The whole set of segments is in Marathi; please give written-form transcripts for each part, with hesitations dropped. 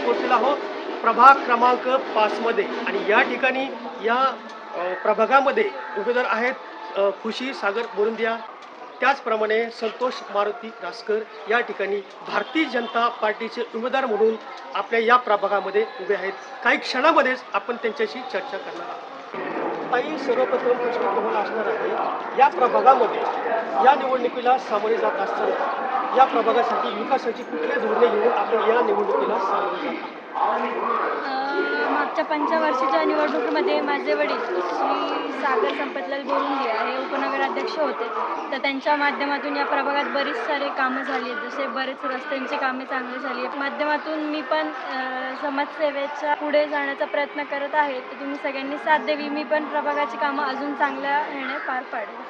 पोहोचलेलो आहोत प्रभाग क्रमांक 5 मध्ये आणि या ठिकाणी या प्रभागामध्ये उमेदवार आहेत खुशी सागर बोरुंदिया, त्याचप्रमाणे संतोष मारुती रासकर या ठिकाणी भारतीय जनता पार्टीचे उमेदवार म्हणून आपल्या या प्रभागामध्ये उभे आहेत. काही क्षणामध्येच आपण त्यांच्याशी चर्चा करणार आहोत. ताई, सर्वप्रथम प्रश्न तुम्हाला असणार आहे, या प्रभागामध्ये या निवडणुकीला सामोरे जात असताना या प्रभागासाठी विकासाची कुठली धोरणे घेऊन आपण या निवडणुकीला सामोरे जात? मागच्या पंचवार्षिकच्या निवडणुकीमध्ये माझे वडील श्री सागर संपतलाल बोरुंदिया हे उपनगराध्यक्ष होते. तर त्यांच्या माध्यमातून या प्रभागात बरीच सारे कामं झाली आहेत, जसे बरेच रस्त्यांची कामे चांगली झाली आहेत. माध्यमातून मी पण समाजसेवेच्या पुढे जाण्याचा प्रयत्न करत आहे. तर तुम्ही सगळ्यांनी साथ द्यावी, मी पण प्रभागाची कामं अजून चांगल्या ह्याने पार पाडेल.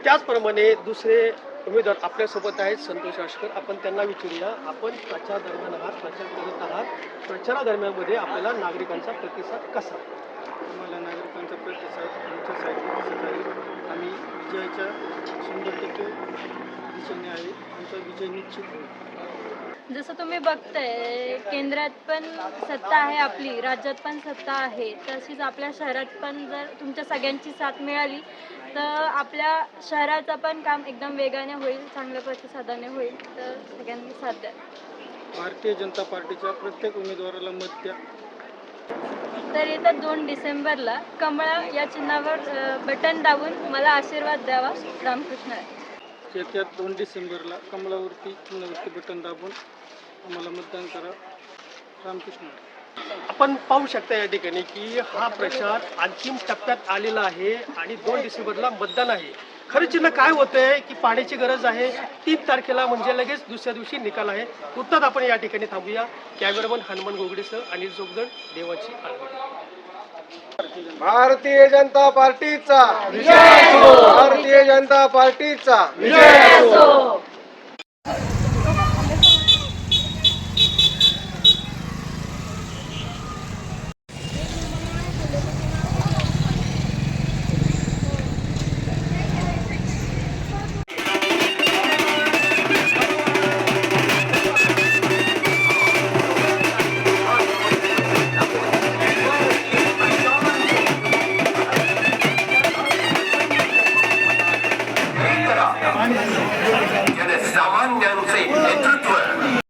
त्याचप्रमाणे दुसरे उमेदवार आपल्यासोबत आहेत संतोष रासकर. आपण त्यांना विचारूया, आपण प्रचार दरम्यान आहात, प्रचार करत आहात, प्रचारादरम्यान आपल्याला नागरिकांचा प्रतिसाद कसा? आम्हाला नागरिकांचा प्रतिसाद आमच्या साईडने दिसत आहे. आम्ही विजयाच्या 100% दिशेने आहे. आमचा विजय निश्चित होईल. जसं तुम्ही बघताय, केंद्रात पण सत्ता आहे आपली, राज्यात पण सत्ता आहे, तशीच आपल्या शहरात पण जर तुमच्या सगळ्यांची साथ मिळाली तर आपल्या शहराचं पण काम एकदम वेगाने होईल, चांगल्या प्रतिसादाने होईल. तर सगळ्यांनी साथ द्या. भारतीय जनता पार्टीच्या प्रत्येक उमेदवाराला मत द्या. तर येत्या 2 डिसेंबरला कमळा या चिन्हावर बटन दाबून मला आशीर्वाद द्यावा. रामकृष्ण. येत्या 2 डिसेंबरला कमळावरती चिन्हावरती बटन दाबून आम्हाला मतदान करा. रामकृष्ण. आपण पाहू शकता या ठिकाणी की हा प्रचार अंतिम टप्प्यात आलेला आहे आणि 2 डिसेंबरला मतदान आहे. खरं चिन्ह काय होतंय की पाण्याची गरज आहे. 3 तारखेला म्हणजे लगेच दुसऱ्या दिवशी निकाल आहे. उत्तर आपण या ठिकाणी थांबूया. कॅमेरामन हनुमान गोगडेसह अनिल जोगदंड, देवाची आळवडी. भारतीय जनता पार्टीचा विजय असो. भारतीय जनता पार्टीचा विजय असो.